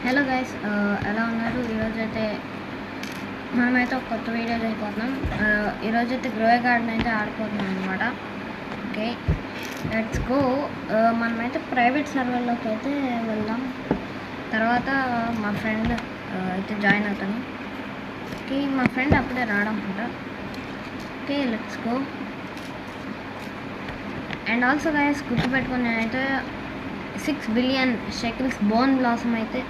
Hello guys, ఎలా ఉన్నారు? ఈరోజైతే మనమైతే ఒక కొత్త వీడియో అయిపోతున్నాం. ఈరోజైతే గ్రో గార్డెన్ అయితే ఆడిపోతున్నాం అనమాట. Okay, let's go. మనమైతే ప్రైవేట్ సర్వర్లోకి అయితే వెళ్దాం. తర్వాత మా ఫ్రెండ్ అయితే జాయిన్ అవుతాను. ఓకే, మా ఫ్రెండ్ అప్పుడే రావడం. Okay, let's go. And also guys, గుర్తుపెట్టుకుని నేనైతే 6 బిలియన్ షెకిల్స్ బోన్ బ్లాసమ్ అయితే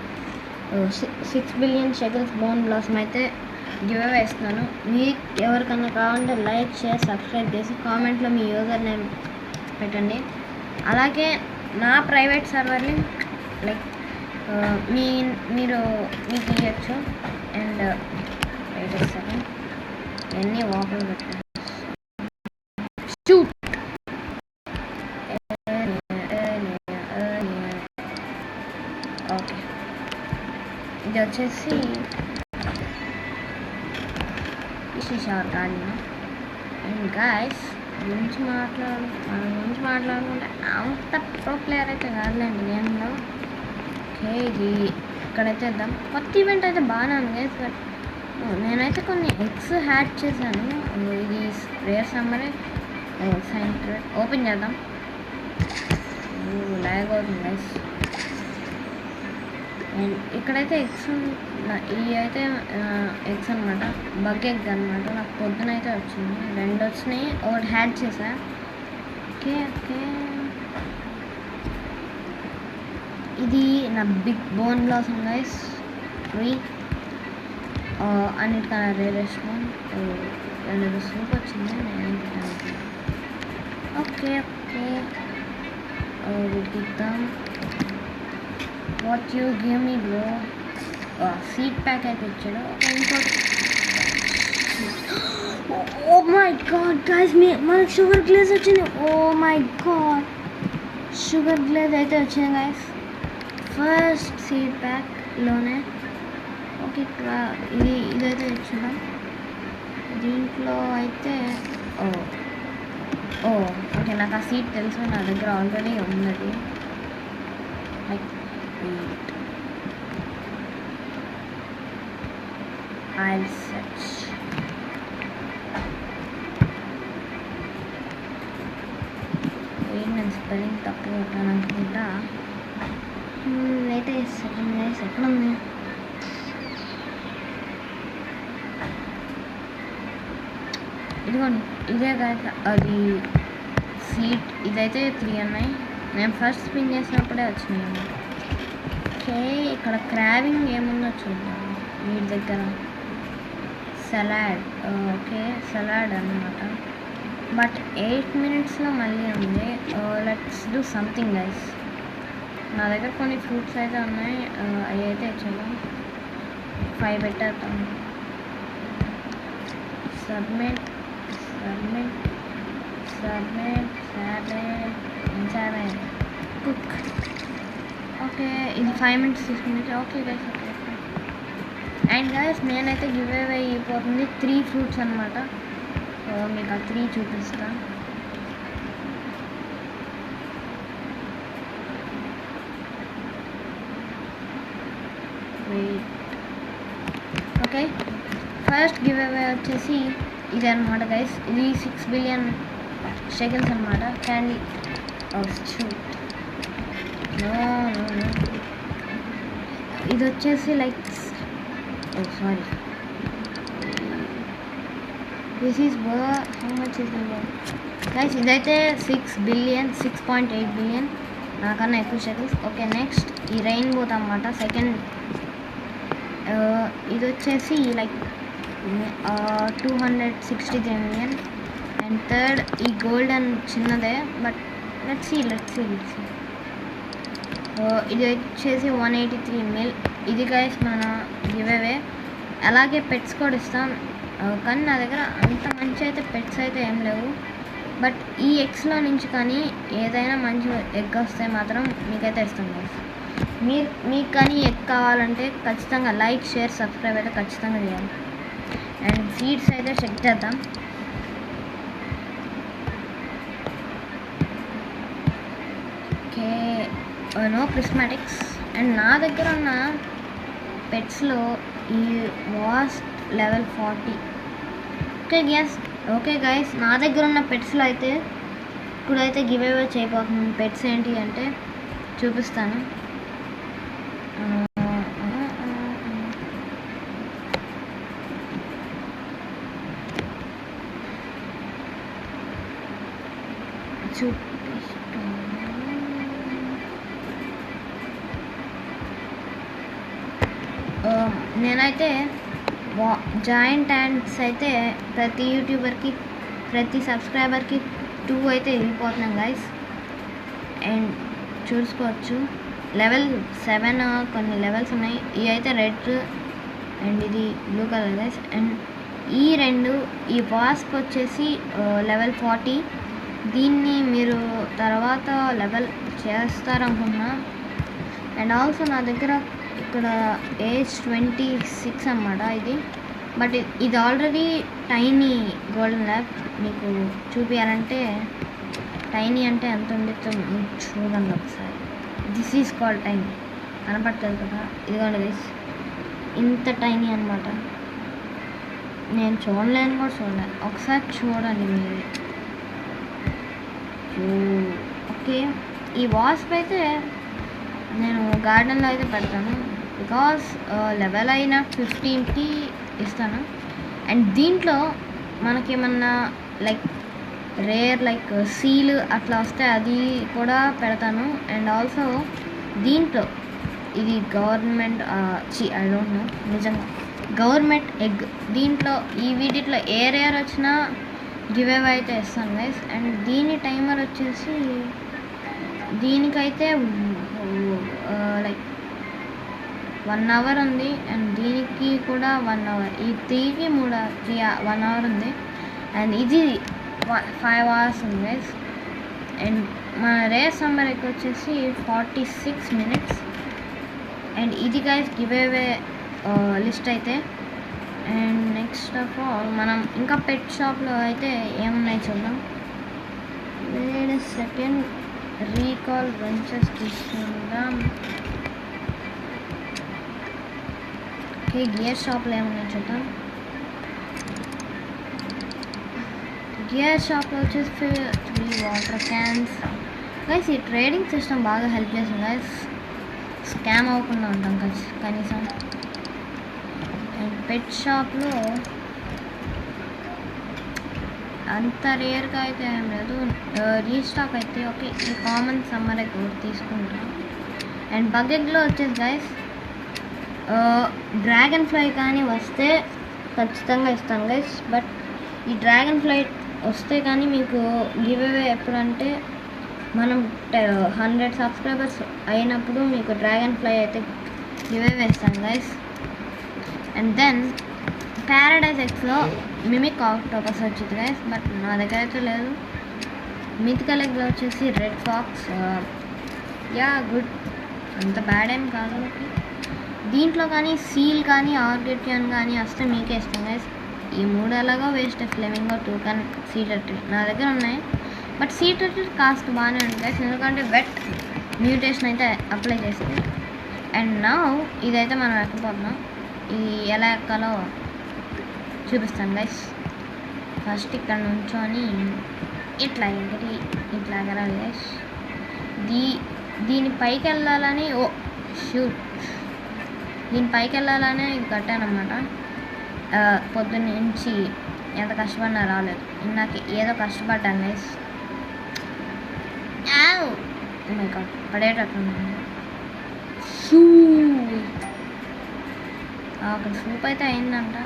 6 బిలియన్ షెకిల్స్ బోన్ బ్లాసమ్ అయితే గివ్ అవే ఇస్తున్నాను. మీకు ఎవరికన్నా కావాలంటే లైక్, షేర్, సబ్స్క్రైబ్ చేసి కామెంట్లో మీ యూజర్ నేమ్ పెట్టండి. అలాగే నా ప్రైవేట్ సర్వర్ని లైక్ మీరు మీకు ఇవ్వచ్చు. అండ్ వెయిట్ చేస్తాను, ఎన్ని వాటర్ పెట్టండి. ఓకే, ఇది వచ్చేసి షార్ట్ గార్డెన్. అండ్ గాయస్, మన గురించి మాట్లాడుకుంటే అంత ప్రో ప్లేయర్ అయితే కాదులేండి గేమ్లో. ఓకే, ఇది ఇక్కడైతే వెళ్దాం. కొత్త ఈవెంట్ అయితే బాగానే ఉంది గైస్, బట్ నేనైతే కొన్ని ఎగ్స్ హ్యాక్ చేశాను. ఇది రేర్ సమ్మరే సైంట్రెడ్ ఓపెన్ చేద్దాం. లాగ్ అవుతుంది గైస్. అండ్ ఇక్కడైతే ఎగ్స్, ఇవి అయితే ఎగ్స్ అనమాట, బగ్ ఎగ్ అనమాట. నాకు పొద్దున అయితే వచ్చింది, 2 వచ్చినాయి, ఒకటి హ్యాక్ చేసా. ఓకే ఓకే, ఇది నా big bone blossom guys, free అన్నిటికన్నా రేరెస్ట్ వన్. 2 సూప్ వచ్చింది, నేను ఓకే ఓకే ఇద్దాం. What you give me bro? Seed pack అయితే ఇచ్చాడు. ఇంకోటి, ఓ మై గాడ్ గైస్, మనకు షుగర్ గ్లేజ్ వచ్చింది. Oh my god, sugar glaze అయితే వచ్చింది గైస్, ఫస్ట్ సీడ్ ప్యాక్లోనే. ఓకే, ఇదైతే ఇచ్చాడు. దీంట్లో అయితే ఓకే, నాకు ఆ సీడ్ తెలుసు, నా దగ్గర ఆల్రెడీ ఉన్నది. Like I'll search. నేను స్పెల్లింగ్ తప్పు కొట్టాను అనుకుంటా. అయితే సెకండ్ గైస్, ఎక్కడ ఉంది? ఇదిగోండి, ఇదే కదా అది సీట్. ఇదైతే 3 ఉన్నాయి. నేను ఫస్ట్ స్పిన్ చేసినప్పుడే వచ్చినాయి. ఓకే, ఇక్కడ క్రావింగ్ ఏముందో చూద్దాం. వీటి దగ్గర సలాడ్. ఓకే, సలాడ్ అన్నమాట, బట్ 8 మినిట్స్లో మళ్ళీ ఉంది. Let's do something guys. నా దగ్గర కొన్ని ఫ్రూట్స్ అయితే ఉన్నాయి, అవి అయితే ఇచ్చాను. 5 పెట్టేస్తాను. Submit cook. ఓకే, ఇది 5 మినిట్స్ తీసుకుంటే. Okay guys, okay. And guys, నేనైతే గివ్ అవే అయిపోతుంది 3 ఫ్రూట్స్ అనమాట. మీకు ఆ 3 చూపిస్తా. ఓకే, ఫస్ట్ గివ్ అవే వచ్చేసి ఇది అనమాట గైస్. ఇది 6 బిలియన్ షెకిల్స్ అనమాట. క్యాండీ ఇది వచ్చేసి like sorry, this is how much is guys. ఇదైతే 6.8 బిలియన్, నాకన్నా ఎక్కువ షెకిల్స్. ఓకే, నెక్స్ట్ ఈ రెయిన్బోత్ అన్నమాట. సెకండ్ ఇది వచ్చేసి లైక్ 263 మిలియన్. అండ్ థర్డ్ ఈ గోల్డెన్ చిన్నదే, బట్ లెట్స్ సీ. ఇది వచ్చేసి 183 మిల్. ఇది గైస్ మన గివ్ అవే. అలాగే పెట్స్ కూడా ఇస్తాం, కానీ నా దగ్గర అంత మంచి అయితే పెట్స్ అయితే ఏం లేవు. బట్ ఈ ఎగ్స్లో నుంచి కానీ ఏదైనా మంచి ఎగ్ వస్తే మాత్రం మీకైతే ఇస్తాం గైస్. మీకు కానీ ఎగ్ కావాలంటే ఖచ్చితంగా లైక్, షేర్, సబ్స్క్రైబ్ అయితే ఖచ్చితంగా చేయాలి. అండ్ సీడ్స్ అయితే చెక్ చేద్దాం. Okay, no prismatics. అండ్ నా దగ్గర ఉన్న పెట్స్లో ఈ వాస్ట్ లెవెల్ 40. ఓకే గైస్ నా దగ్గర ఉన్న పెట్స్లో అయితే ఇప్పుడైతే గివ్ అవే చేయబోతున్నాను. పెట్స్ ఏంటి అంటే చూపిస్తాను. నేనైతే జాయింట్ హ్యాండ్స్ అయితే ప్రతి యూట్యూబర్కి ప్రతి సబ్స్క్రైబర్కి 2 అయితే వెళ్ళిపోతున్నాం గైస్. అండ్ చూసుకోవచ్చు లెవెల్ 7 కొన్ని లెవెల్స్ ఉన్నాయి. ఇవి అయితే రెడ్ అండ్ ఇది బ్లూ కలర్ గైస్. అండ్ ఈ వాస్ప్ వచ్చేసి లెవెల్ 40. దీన్ని మీరు తర్వాత లెవెల్ చేస్తారనుకున్నా. అండ్ ఆల్సో నా దగ్గర ఇక్కడ ఏజ్ 26 అన్నమాట ఇది. బట్ ఇది ఆల్రెడీ టైనీ గోల్డెన్ ల్యాబ్. మీకు చూపించాలంటే టైనీ అంటే ఎంత ఉండితో చూడండి ఒకసారి. This is called tiny. కనపడుతుంది కదా, ఇదిగోండి దిస్ ఇంత టైనీ అనమాట. నేను చూడలేను కూడా చూడలేను, ఒకసారి చూడండి మీరు. ఓకే ఈ వాస్ప్ అయితే నేను గార్డెన్లో అయితే పెడతాను. బికాస్ లెవెల్ అయిన 15కి ఇస్తాను. అండ్ దీంట్లో మనకేమన్నా లైక్ రేర్ లైక్ సీల్ అట్లా వస్తే అది కూడా పెడతాను. అండ్ ఆల్సో దీంట్లో ఇది గవర్నమెంట్ ఐ డోంట్ నో నిజంగా గవర్నమెంట్ ఎగ్. దీంట్లో ఈ వీటిలో ఏ రేర్ వచ్చినా గివ్ అవే అయితే ఇస్తాను గైస్. అండ్ దీని టైమర్ వచ్చేసి దీనికైతే లైక్ 1 అవర్ ఉంది. అండ్ దీనికి కూడా 1 అవర్. ఈ 3కి 1 అవర్ ఉంది. అండ్ ఇది 5 అవర్స్ ఉంది గైస్. అండ్ మన రేర్ సమ్మర్ ఎగ్ వచ్చేసి 46 మినిట్స్. అండ్ ఇది గైస్ గివ్ అవే లిస్ట్ అయితే. అండ్ నెక్స్ట్ ఆఫ్ ఆల్ మనం ఇంకా పెట్ షాప్లో అయితే ఏమున్నాయి చూద్దాం. సెకండ్ రీకాల్ వెంచర్స్ తీసుకుందాం. ఓకే గియర్ షాప్లో ఏమున్నాయి చూద్దాం. గియర్ షాప్లో వచ్చేసి 3 వాటర్ క్యాన్స్ గైస్. ఈ ట్రేడింగ్ సిస్టమ్ బాగా హెల్ప్ చేస్తుంది గైస్, స్కామ్ అవ్వకుండా ఉంటాం కనీసం. అండ్ పెట్ షాప్లో అంత రేర్గా అయితే ఏం లేదు, రీస్టాక్ అయితే. ఓకే ఈ కామన్ సమ్మర్ ఎగ్ తీసుకుంటాం. అండ్ బగ్ ఎగ్లో వచ్చేసి గైస్ డ్రాగన్ ఫ్లై కానీ వస్తే ఖచ్చితంగా ఇస్తాను గైస్. బట్ ఈ డ్రాగన్ ఫ్లై వస్తే కానీ మీకు గివ్ అవే ఎప్పుడంటే మనం 100 సబ్స్క్రైబర్స్ అయినప్పుడు మీకు డ్రాగన్ ఫ్లై అయితే గివ్ అవే ఇస్తాను గైస్. అండ్ దెన్ ప్యారడైజ్ ఎగ్స్లో మిమిక్ ఆక్టోపస్ వచ్చింది గైస్. బట్ నా దగ్గర అయితే లేదు. మిథికల్ ఎగ్లో వచ్చేసి రెడ్ ఫాక్స్. యా గుడ్, అంత బ్యాడ్ ఏం కాదు. దీంట్లో కానీ సీల్ కానీ ఆర్గెటియన్ కానీ వస్తే మీకే ఇస్తాం గైస్. ఈ 3 ఎలాగో వేస్ట్. ఫ్లెమింగో 2 కానీ సీటెడ్ నా దగ్గర ఉన్నాయి. బట్ సీటెడ్ కాస్ట్ బాగానే ఉంది గైస్, ఎందుకంటే వెట్ మ్యూటేషన్ అయితే అప్లై చేస్తుంది. అండ్ నా ఇదైతే మనం ఎక్కబోతున్నాం. ఇది ఎలా ఎక్కాలో చూపిస్తాను గైస్. ఫస్ట్ ఇక్కడ నుంచొని ఇట్లా ఎగరాలి గైస్. దీని పైకి వెళ్ళాలని దీని పైకి వెళ్ళాలని కట్టానమాట. పొద్దున్న నుంచి ఎంత కష్టపడినా రాలేదు. నాకు ఏదో కష్టపడ్డాను గైస్. పడేటట్లున్నాను. అక్కడ సూప్ అయితే అయిందంట.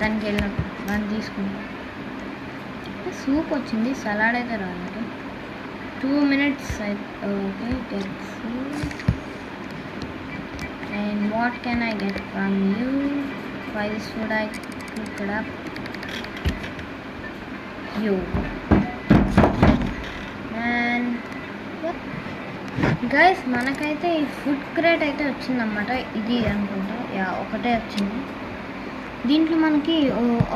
దానికి వెళ్ళినప్పుడు దాన్ని తీసుకుంటా. సూప్ వచ్చింది, సలాడ్ అయితే రాలేదు. 2 minutes అయితే. Okay get food. And what can I get from you? Why this food I cook it up? You. And guys మనకైతే ఈ ఫుడ్ క్రేట్ అయితే వచ్చిందన్నమాట. ఇది అనుకుంటా ఒకటే వచ్చింది. దీంట్లో మనకి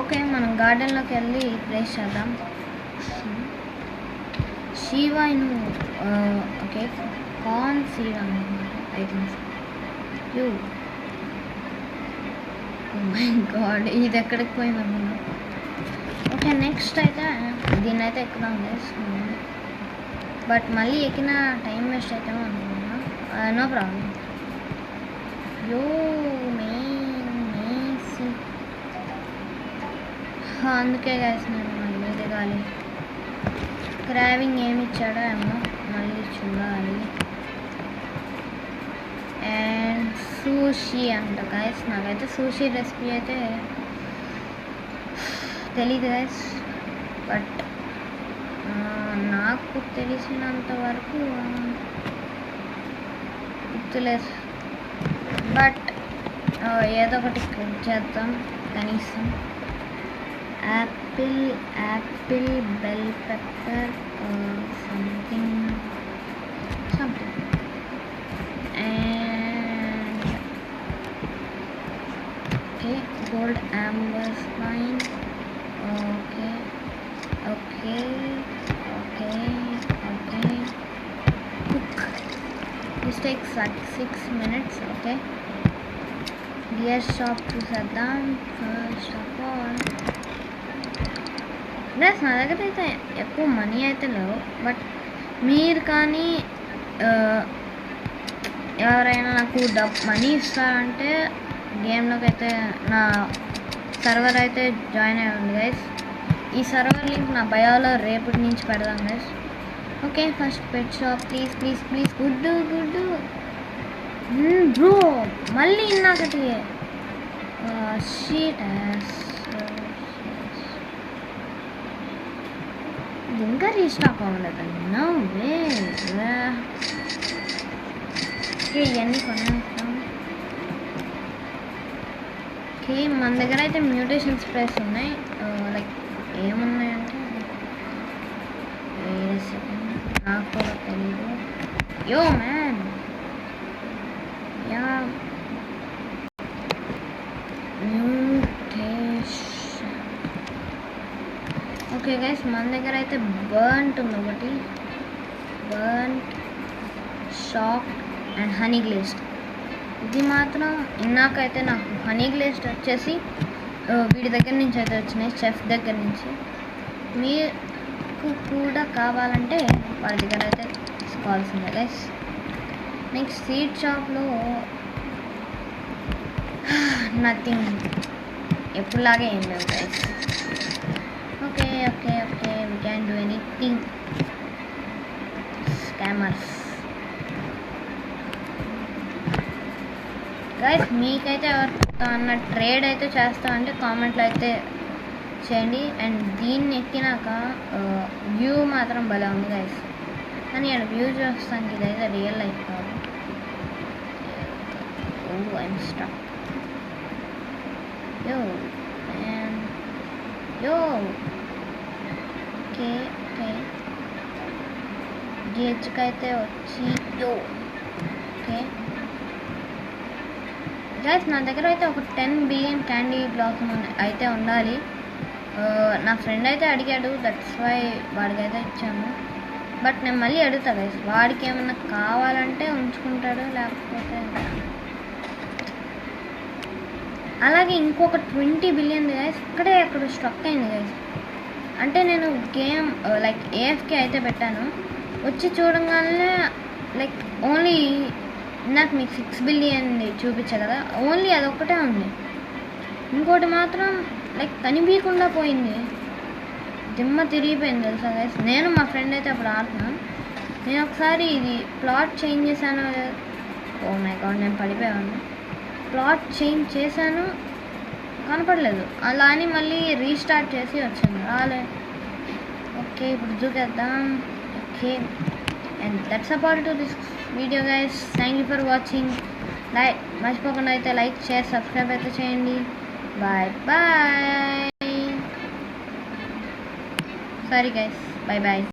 ఓకే మనం గార్డెన్లోకి వెళ్ళి ప్లేస్ చేద్దాం. షీవాయిను ఓకే కార్న్ సీడ్ అనమాట I think. You my God, ఇది ఎక్కడికి పోయిందమ్మా. ఓకే, నెక్స్ట్ అయితే దీన్ని అయితే ఎక్కుదాం గైస్. బట్ మళ్ళీ ఎక్కిన టైం వేస్ట్ అవుతామో అనుకున్నా. No problem. యో అందుకే గైస్ నేను మళ్ళీ దిగాలి. క్రావింగ్ ఏమి ఇచ్చాడో ఏమో మళ్ళీ చూడాలి. అండ్ సూషీ అంట గైస్. నాకైతే సూషీ రెసిపీ అయితే తెలీదు గైస్. బట్ నాకు తెలిసినంత వరకు గుర్తులేదు. బట్ ఏదో ఒకటి క్లిక్ చేద్దాం కనీసం. Apple bell pepper something and okay, gold amber spine. Okay okay okay okay cook. This takes like 6 minutes. Okay, gear shop చూసేద్దాం. ఫస్ట్ ఆఫ్ ఆల్ గైస్, నా దగ్గర అయితే ఎక్కువ మనీ అయితే లేవు. బట్ మీరు కానీ ఎవరైనా నాకు మనీ ఇస్తారంటే గేమ్లోకి అయితే నా సర్వర్ అయితే జాయిన్ అయ్యండి గైస్. ఈ సర్వర్ లింక్ నా బయోలో రేపటి నుంచి పెడదాం guys. Okay, first pet shop. Please please please. గుడ్డు గుడ్డు బ్రో, మళ్ళీ ఇన్నాకటి షీట్. ఇది ఇంకా రీస్టాక్ అవ్వలేదండి. No way. ఓకే, ఇవన్నీ కొనేస్తాం. ఓకే, మన దగ్గర అయితే మ్యూటేషన్ స్ప్రేస్ ఉన్నాయి. లైక్ ఏమున్నాయంటే నాకు కూడా తెలీదు. Yo man, yeah mutation. Okay guys, మన దగ్గర అయితే బర్న్ట్ ఉంది ఒకటి. Burnt, shock and honey glazed. ఇది మాత్రం ఇందాకైతే నాకు హనీ గ్లేస్డ్ వచ్చేసి వీడి దగ్గర నుంచి అయితే వచ్చినాయి, చెఫ్ దగ్గర నుంచి. మీకు కూడా కావాలంటే వాడి దగ్గర అయితే తీసుకోవాల్సిందే గైస్. నెక్స్ట్ సీడ్ షాప్లో నథింగ్, ఎప్పుడులాగే ఏం లేవు guys. Okay okay okay, we can do anything. Scammers guys, మీకైతే ఎవరితో అన్న ట్రేడ్ అయితే చేస్తా అంటే కామెంట్లో అయితే చేయండి. అండ్ దీన్ని ఎక్కినాక వ్యూ మాత్రం భలే ఉంది గైస్. కానీ ఇక్కడ వ్యూ చూస్తానికి ఇదైతే రియల్ లైఫ్ కాదు. ఓ ఐఎమ్ స్టక్. యో యో ఓకే ఓకే, జిహెచ్కి అయితే వచ్చి యో. ఓకే గైస్, నా దగ్గర అయితే ఒక 10 బిలియన్ క్యాండీ బ్లాసమ్ అయితే ఉండాలి. నా ఫ్రెండ్ అయితే అడిగాడు, దట్స్ వై వాడికైతే ఇచ్చాము. బట్ నేను మళ్ళీ అడుగుతా గైస్, వాడికి ఏమన్నా కావాలంటే ఉంచుకుంటాడు, లేకపోతే అలాగే ఇంకొక 20 బిలియన్ గైస్ ఇక్కడే అక్కడ స్ట్రక్ అయింది గైస్. అంటే నేను గేమ్ లైక్ ఏఎఫ్కే అయితే పెట్టాను, వచ్చి చూడంగానే లైక్ ఓన్లీ నాకు మీకు 6 బిలియన్ చూపించా కదా, ఓన్లీ అదొక్కటే ఉంది. ఇంకోటి మాత్రం లైక్ కనిపించకుండా పోయింది, దిమ్మ తిరిగిపోయింది తెలుసా గైస్. నేను మా ఫ్రెండ్ అయితే అప్పుడు ఆడుతున్నాను. నేను ఒకసారి ఇది ప్లాట్ చేంజ్ చేశాను. ఓ మై గాడ్, నేను పడిపోయాను. ప్లాట్ చేంజ్ చేశాను, కనపడలేదు. అలా అని మళ్ళీ రీస్టార్ట్ చేసి వచ్చాను, రాలే. ఓకే, ఇప్పుడు చూద్దాం. Okay, and that's about to this video guys. Thank you for watching. మర్చిపోకుండా అయితే లైక్, షేర్, సబ్స్క్రైబ్ అయితే చేయండి. Bye bye. Sorry guys, bye bye.